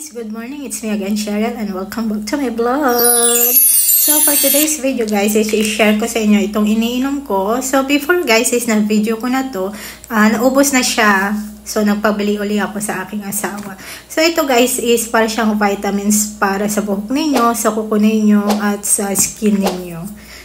Guys, good morning. It's me again, Cheryl, and welcome back to my vlog. So, for today's video, guys, is i-share ko sa inyo itong iniinom ko. So, before, guys, is na-video ko na to, naubos na siya. So, nagpabili uli ako sa aking asawa. So, ito, guys, is para siyang vitamins para sa buhok ninyo, sa kuko ninyo, at sa skin ninyo.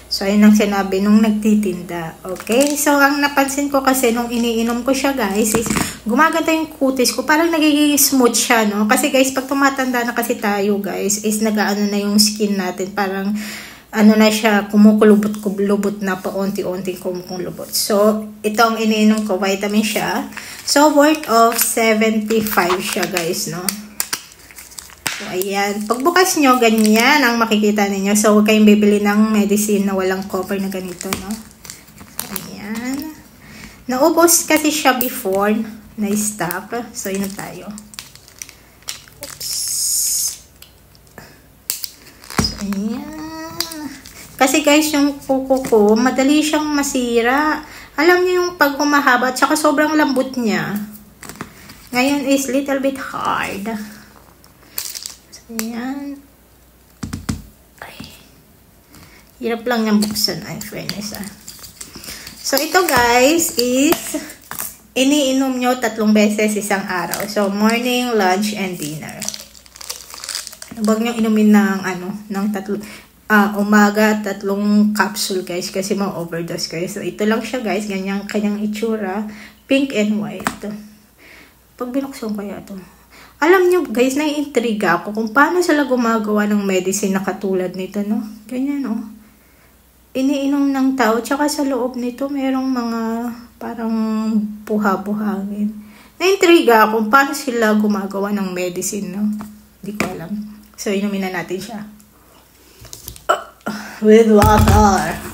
So, ayun ang sinabi nung nagtitinda. Okay? So, ang napansin ko kasi nung iniinom ko siya, guys, is gumaganda yung kutis ko. Parang nagiging smooth siya, no? Kasi, guys, pag tumatanda na kasi tayo, guys, is nag-ano na yung skin natin. Parang, ano na siya, kumukulubot na paunti-unting kumukulubot. So, ito ang iniinom ko, vitamin siya. So, worth of 75 siya, guys, no? So, ayan. Pagbukas nyo, ganyan ang makikita ninyo. So, huwag kayong bibili ng medicine na walang cover na ganito, no? So, ayan. Naubos kasi siya before na stock. So, yun tayo. Oops. So, ayan. Kasi, guys, yung kuko ko, madali siyang masira. Alam niyo yung pag humahaba, tsaka sobrang lambot niya. Ngayon is little bit hard. Ayan. Ay. Hirap lang niyang buksan. Ay, fairness So, ito guys is iniinom nyo 3 beses isang araw. So, morning, lunch, and dinner. Huwag nyo inumin ng ng umaga, 3 capsule guys kasi ma-overdose kayo. So, ito lang siya guys. Ganyan kanyang itsura. Pink and white. Pag binuksan ko kaya ito. Alam nyo guys, naiintriga ako kung paano sila gumagawa ng medicine na katulad nito, no? Ganyan, no? Iniinom ng tao, tsaka sa loob nito, merong mga parang buha-buhangin. Naiintriga ako kung paano sila gumagawa ng medicine, no? Hindi ko alam. So, inumin na natin siya. With water.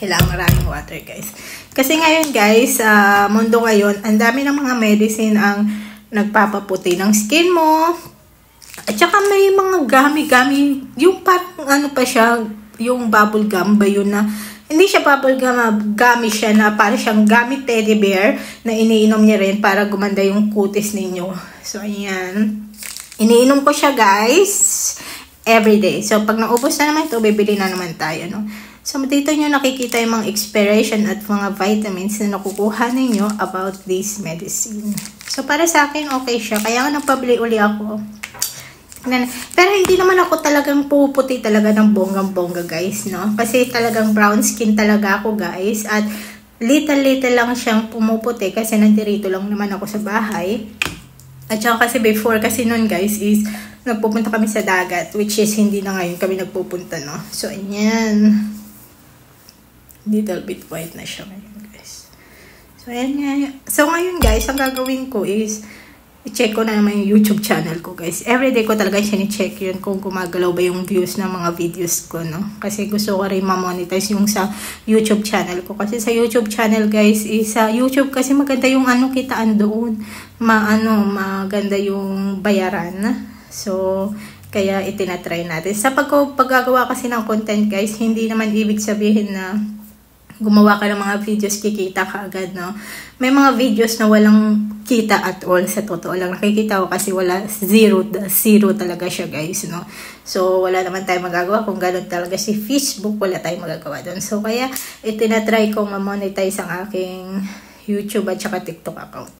Kailangan maraming water, guys. Kasi ngayon, guys, mundo ngayon, ang dami ng mga medicine ang nagpapaputi ng skin mo. At saka may mga gami-gami, yung parang pa siya, yung bubble gum ba yun na, hindi siya bubble gum, gummy siya na parang siyang gummy teddy bear na iniinom niya rin para gumanda yung kutis ninyo. So, ayan. Iniinom ko siya, guys, everyday. So, pag naubos na naman ito, bibili na naman tayo, no? So, dito nyo nakikita yung mga expiration at mga vitamins na nakukuha ninyo about this medicine. So, para sa akin, okay siya. Kaya nga nagpabili uli ako. Pero hindi naman ako talagang puputi talaga ng bonggang-bongga, guys, no? Kasi talagang brown skin talaga ako, guys. At little lang siyang pumuputi kasi nandirito lang naman ako sa bahay. At saka kasi before, kasi nun, guys, is nagpupunta kami sa dagat. Which is, hindi na ngayon kami nagpupunta, no? So, ayan. Little bit white na siya ngayon, guys. So, ayan nga. So, ngayon, guys, ang gagawin ko is i-check ko na naman yung YouTube channel ko, guys. Everyday ko talaga siya ni-check yun kung gumagalaw ba yung views ng mga videos ko, no? Kasi gusto ko rin ma-monetize yung sa YouTube channel ko. Kasi sa YouTube channel, guys, is sa YouTube kasi maganda yung kitaan doon. Maganda yung bayaran. So, kaya itinatry natin. Sa paggagawa kasi ng content, guys, hindi naman ibig sabihin na gumawa ka ng mga videos, kikita ka agad, no? May mga videos na walang kita at all. Sa totoo lang, nakikita ko kasi wala, zero talaga siya, guys, no? So, wala naman tayong magagawa. Kung gano'n talaga si Facebook, wala tayong magagawa doon. So, kaya itinatry kong ma-monetize ang aking YouTube at saka TikTok account.